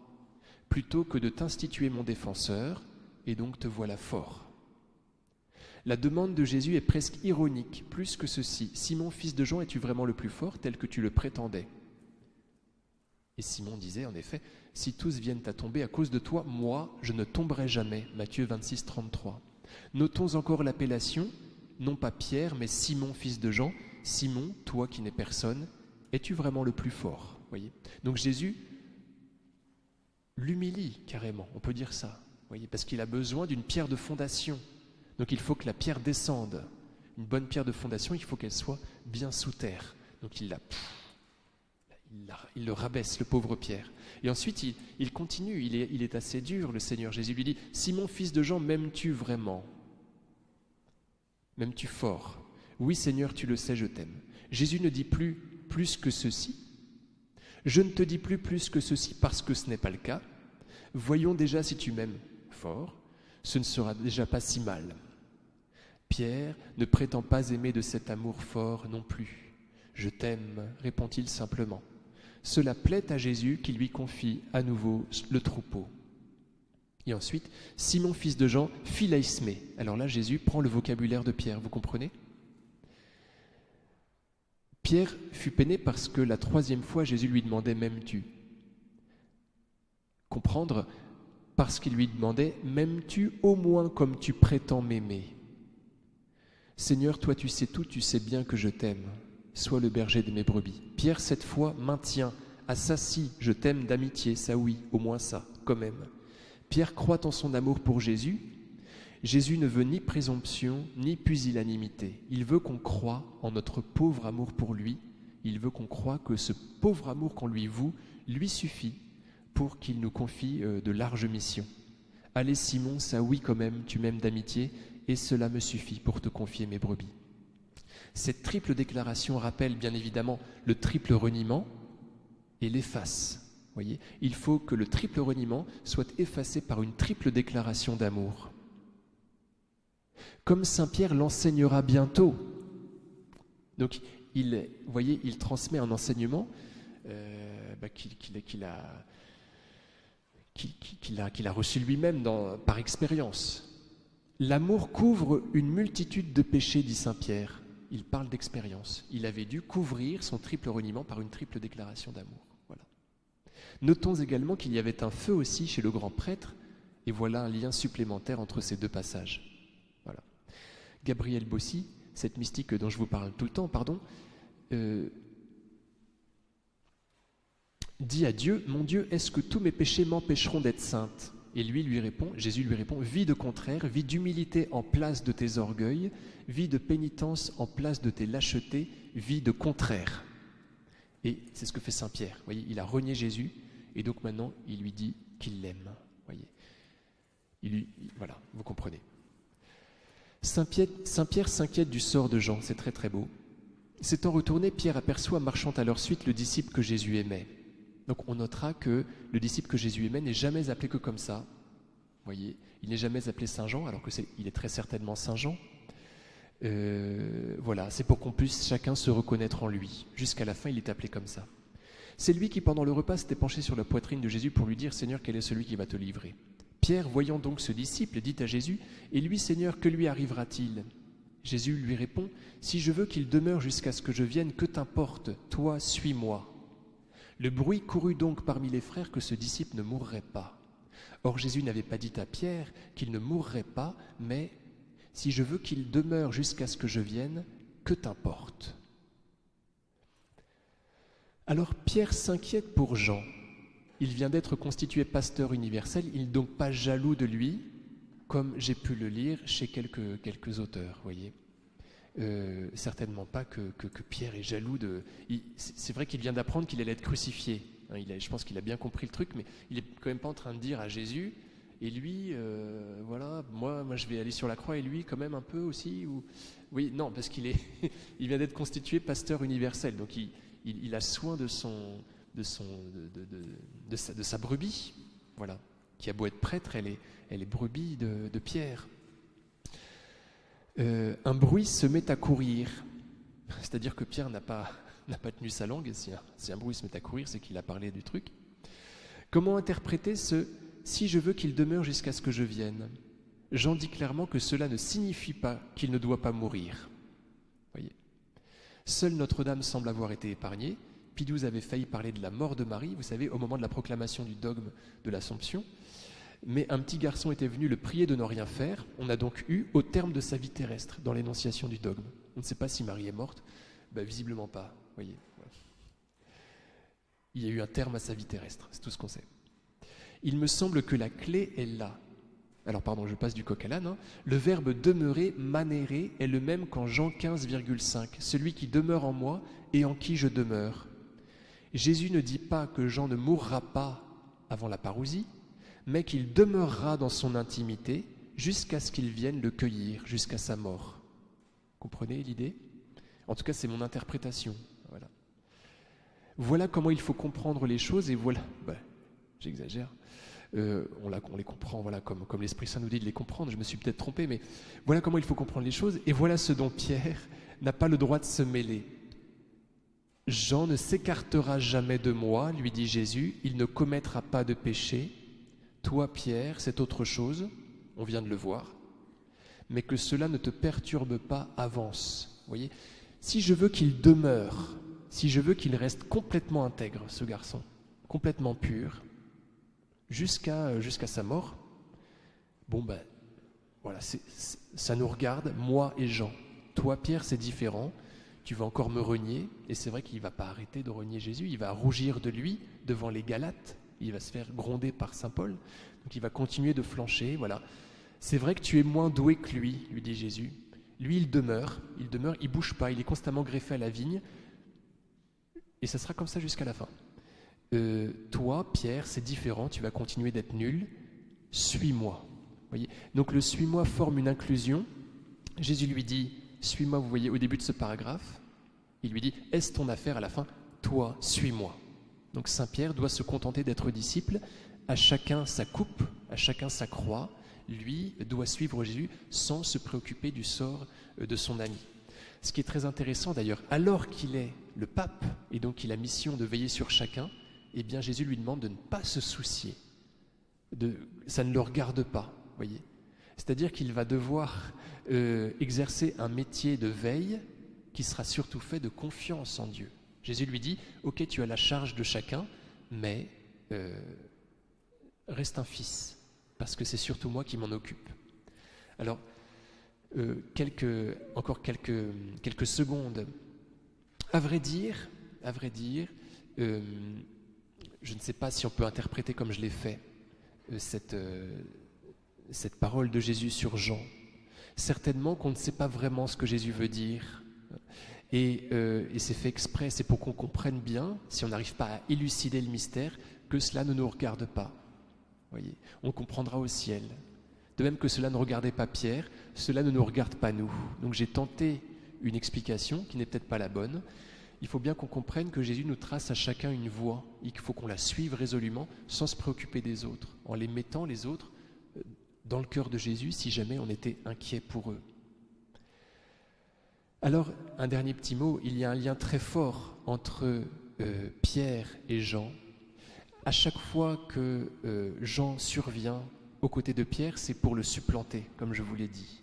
plutôt que de t'instituer mon défenseur, et donc te voilà fort. La demande de Jésus est presque ironique, plus que ceci. Simon, fils de Jean, es-tu vraiment le plus fort, tel que tu le prétendais ? Et Simon disait, en effet, si tous viennent à tomber à cause de toi, moi, je ne tomberai jamais. Matthieu 26, 33. Notons encore l'appellation, non pas Pierre, mais Simon, fils de Jean. Simon, toi qui n'es personne, es-tu vraiment le plus fort ? Voyez. Donc Jésus l'humilie carrément, on peut dire ça. Voyez, parce qu'il a besoin d'une pierre de fondation. Donc il faut que la pierre descende. Une bonne pierre de fondation, il faut qu'elle soit bien sous terre. Donc il le rabaisse, le pauvre Pierre. Et ensuite, il continue, il est assez dur, le Seigneur. Jésus lui dit, « Simon, fils de Jean, m'aimes-tu vraiment ? M'aimes-tu fort ? Oui, Seigneur, tu le sais, je t'aime. » Jésus ne dit plus « plus que ceci ». Je ne te dis plus que ceci parce que ce n'est pas le cas. Voyons déjà si tu m'aimes fort. Ce ne sera déjà pas si mal. Pierre ne prétend pas aimer de cet amour fort non plus. « Je t'aime », répond-il simplement. Cela plaît à Jésus qui lui confie à nouveau le troupeau. Et ensuite, Simon, fils de Jean, philaisme. Alors là, Jésus prend le vocabulaire de Pierre, vous comprenez ? Pierre fut peiné parce que la 3e fois, Jésus lui demandait « M'aimes-tu » Comprendre parce qu'il lui demandait « M'aimes-tu au moins comme tu prétends m'aimer » Seigneur, toi tu sais tout, tu sais bien que je t'aime. Sois le berger de mes brebis. Pierre, cette fois, maintient. Ah ça si, je t'aime d'amitié, ça oui, au moins ça, quand même. Pierre croit en son amour pour Jésus. Jésus ne veut ni présomption, ni pusillanimité. Il veut qu'on croie en notre pauvre amour pour lui. Il veut qu'on croie que ce pauvre amour qu'on lui voue lui suffit pour qu'il nous confie de larges missions. Allez Simon, ça oui quand même, tu m'aimes d'amitié, et cela me suffit pour te confier mes brebis. Cette triple déclaration rappelle bien évidemment le triple reniement et l'efface. Voyez, il faut que le triple reniement soit effacé par une triple déclaration d'amour. Comme saint Pierre l'enseignera bientôt. Donc, il transmet un enseignement qu'il a reçu lui-même par expérience. L'amour couvre une multitude de péchés, dit saint Pierre. Il parle d'expérience. Il avait dû couvrir son triple reniement par une triple déclaration d'amour. Voilà. Notons également qu'il y avait un feu aussi chez le grand prêtre, et voilà un lien supplémentaire entre ces deux passages. Voilà. Gabriel Bossy, cette mystique dont je vous parle tout le temps, dit à Dieu, mon Dieu, est-ce que tous mes péchés m'empêcheront d'être sainte? Et Jésus lui répond, vie de contraire, vie d'humilité en place de tes orgueils, vie de pénitence en place de tes lâchetés, vie de contraire. Et c'est ce que fait saint Pierre. Vous voyez, il a renié Jésus, et donc maintenant il lui dit qu'il l'aime. Voyez, voilà, vous comprenez. Saint Pierre s'inquiète du sort de Jean, c'est très très beau. S'étant retourné, Pierre aperçoit marchant à leur suite le disciple que Jésus aimait. Donc on notera que le disciple que Jésus aimait n'est jamais appelé que comme ça. Vous voyez, il n'est jamais appelé Saint Jean, alors qu'il est très certainement Saint Jean. Voilà, c'est pour qu'on puisse chacun se reconnaître en lui. Jusqu'à la fin, il est appelé comme ça. C'est lui qui, pendant le repas, s'était penché sur la poitrine de Jésus pour lui dire « Seigneur, quel est celui qui va te livrer ?» Pierre, voyant donc ce disciple, dit à Jésus « Et lui, Seigneur, que lui arrivera-t-il » Jésus lui répond « Si je veux qu'il demeure jusqu'à ce que je vienne, que t'importe, toi, suis-moi. » Le bruit courut donc parmi les frères que ce disciple ne mourrait pas. Or Jésus n'avait pas dit à Pierre qu'il ne mourrait pas, mais « Si je veux qu'il demeure jusqu'à ce que je vienne, que t'importe ?» Alors Pierre s'inquiète pour Jean. Il vient d'être constitué pasteur universel, il n'est donc pas jaloux de lui, comme j'ai pu le lire chez quelques auteurs, voyez. Certainement pas que Pierre est jaloux de... C'est vrai qu'il vient d'apprendre qu'il allait être crucifié. Je pense qu'il a bien compris le truc, mais il n'est quand même pas en train de dire à Jésus, et lui, voilà, moi je vais aller sur la croix, et lui quand même un peu aussi. Oui, non, parce qu'il il vient d'être constitué pasteur universel, donc il a soin de sa brebis, voilà, qui a beau être prêtre, elle est brebis de Pierre. Un bruit se met à courir, c'est-à-dire que Pierre n'a pas tenu sa langue. Si un bruit se met à courir, c'est qu'il a parlé du truc. Comment interpréter ce « si je veux qu'il demeure jusqu'à ce que je vienne » Jean dit clairement que cela ne signifie pas qu'il ne doit pas mourir. Voyez. Seule Notre-Dame semble avoir été épargnée. Pie XII avait failli parler de la mort de Marie, vous savez, au moment de la proclamation du dogme de l'Assomption. Mais un petit garçon était venu le prier de ne rien faire. On a donc eu, au terme de sa vie terrestre, dans l'énonciation du dogme. On ne sait pas si Marie est morte. Visiblement pas, voyez. Il y a eu un terme à sa vie terrestre, c'est tout ce qu'on sait. Il me semble que la clé est là. Alors pardon, je passe du coq à l'âne. Le verbe demeurer, manérer, est le même qu'en Jean 15,5. Celui qui demeure en moi et en qui je demeure. Jésus ne dit pas que Jean ne mourra pas avant la parousie, mais qu'il demeurera dans son intimité jusqu'à ce qu'il vienne le cueillir, jusqu'à sa mort. Comprenez l'idée? En tout cas, c'est mon interprétation. Voilà comment il faut comprendre les choses, et voilà, j'exagère, on les comprend, voilà, comme l'Esprit Saint nous dit de les comprendre. Je me suis peut-être trompé, mais voilà comment il faut comprendre les choses, et voilà ce dont Pierre n'a pas le droit de se mêler. Jean ne s'écartera jamais de moi, lui dit Jésus, il ne commettra pas de péché. Toi, Pierre, c'est autre chose, on vient de le voir, mais que cela ne te perturbe pas, avance. Vous voyez, si je veux qu'il demeure, si je veux qu'il reste complètement intègre, ce garçon, complètement pur, jusqu'à sa mort, voilà, ça nous regarde, moi et Jean. Toi, Pierre, c'est différent. Tu vas encore me renier. Et c'est vrai qu'il ne va pas arrêter de renier Jésus. Il va rougir de lui devant les Galates. Il va se faire gronder par saint Paul. Donc il va continuer de flancher. Voilà. C'est vrai que tu es moins doué que lui dit Jésus. Lui, il demeure, il bouge pas, il est constamment greffé à la vigne. Et ça sera comme ça jusqu'à la fin. Toi, Pierre, c'est différent. Tu vas continuer d'être nul. Suis-moi. Voyez. Donc le suis-moi forme une inclusion. Jésus lui dit, suis-moi, vous voyez au début de ce paragraphe, il lui dit, est-ce ton affaire à la fin? Toi, suis-moi. Donc Saint Pierre doit se contenter d'être disciple, à chacun sa coupe, à chacun sa croix, lui doit suivre Jésus sans se préoccuper du sort de son ami. Ce qui est très intéressant d'ailleurs, alors qu'il est le pape, et donc qu'il a mission de veiller sur chacun, eh bien Jésus lui demande de ne pas se soucier, ça ne le regarde pas, voyez. C'est-à-dire qu'il va devoir exercer un métier de veille qui sera surtout fait de confiance en Dieu. Jésus lui dit, ok, tu as la charge de chacun, mais reste un fils, parce que c'est surtout moi qui m'en occupe. Alors, encore quelques secondes. À vrai dire, je ne sais pas si on peut interpréter comme je l'ai fait cette parole de Jésus sur Jean. Certainement qu'on ne sait pas vraiment ce que Jésus veut dire. Et c'est fait exprès, c'est pour qu'on comprenne bien, si on n'arrive pas à élucider le mystère, que cela ne nous regarde pas. Voyez, on comprendra au ciel. De même que cela ne regardait pas Pierre, cela ne nous regarde pas nous. Donc j'ai tenté une explication qui n'est peut-être pas la bonne. Il faut bien qu'on comprenne que Jésus nous trace à chacun une voie et qu'il faut qu'on la suive résolument sans se préoccuper des autres, en les mettant les autres dans le cœur de Jésus si jamais on était inquiet pour eux. Alors, un dernier petit mot, il y a un lien très fort entre Pierre et Jean. À chaque fois que Jean survient aux côtés de Pierre, c'est pour le supplanter, comme je vous l'ai dit.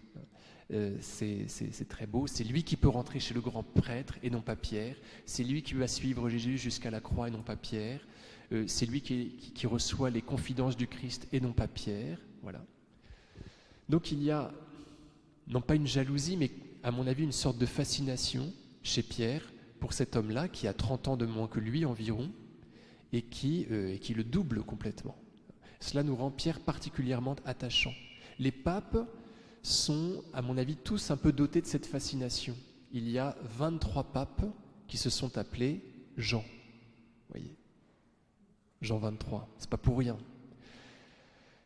C'est très beau, c'est lui qui peut rentrer chez le grand prêtre et non pas Pierre, c'est lui qui va suivre Jésus jusqu'à la croix et non pas Pierre, c'est lui qui reçoit les confidences du Christ et non pas Pierre, voilà. Donc il y a, non pas une jalousie, mais à mon avis une sorte de fascination chez Pierre pour cet homme-là qui a 30 ans de moins que lui environ et qui le double complètement. Cela nous rend Pierre particulièrement attachant. Les papes sont, à mon avis, tous un peu dotés de cette fascination. Il y a 23 papes qui se sont appelés Jean. Voyez, Jean 23, c'est pas pour rien.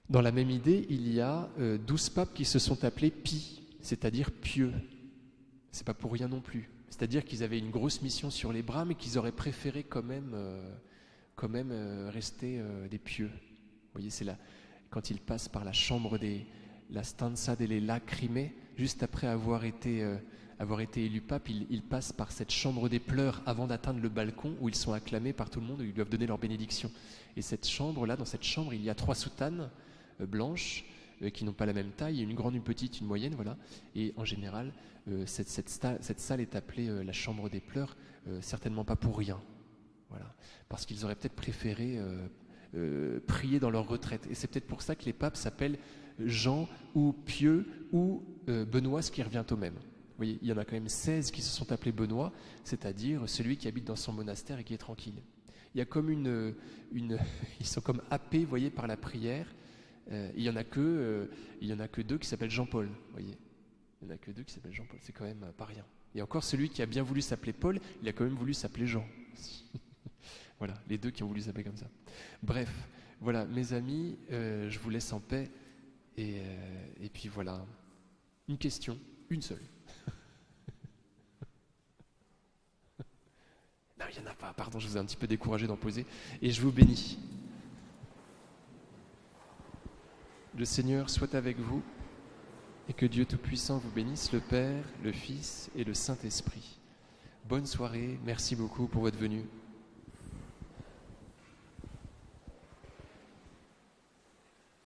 Dans la même idée, il y a 12 papes qui se sont appelés Pie, c'est-à-dire pieux. C'est pas pour rien non plus. C'est-à-dire qu'ils avaient une grosse mission sur les bras, mais qu'ils auraient préféré quand même rester des pieux. Vous voyez, c'est là, quand ils passent par la chambre la stanza delle lacrime, juste après avoir été élu pape, ils passent par cette chambre des pleurs avant d'atteindre le balcon où ils sont acclamés par tout le monde, où ils doivent donner leur bénédiction. Et cette chambre-là, dans cette chambre, il y a 3 soutanes blanches qui n'ont pas la même taille, une grande, une petite, une moyenne, voilà. Et en général, cette salle est appelée la chambre des pleurs, certainement pas pour rien, voilà, parce qu'ils auraient peut-être préféré prier dans leur retraite. Et c'est peut-être pour ça que les papes s'appellent Jean ou Pieux ou Benoît, ce qui revient au même. Vous voyez, il y en a quand même 16 qui se sont appelés Benoît, c'est-à-dire celui qui habite dans son monastère et qui est tranquille. Il y a comme ils sont comme happés, vous voyez, par la prière. Il y en a que 2 qui s'appellent Jean-Paul, vous voyez. Il y en a que 2 qui s'appellent Jean-Paul, c'est quand même pas rien. Et encore celui qui a bien voulu s'appeler Paul, il a quand même voulu s'appeler Jean. Voilà, les 2 qui ont voulu s'appeler comme ça. Bref, voilà, mes amis, je vous laisse en paix. Et puis voilà, une question, une seule. Non, il n'y en a pas, pardon, je vous ai un petit peu découragé d'en poser. Et je vous bénis. Le Seigneur soit avec vous et que Dieu Tout-Puissant vous bénisse, le Père, le Fils et le Saint-Esprit. Bonne soirée, merci beaucoup pour votre venue.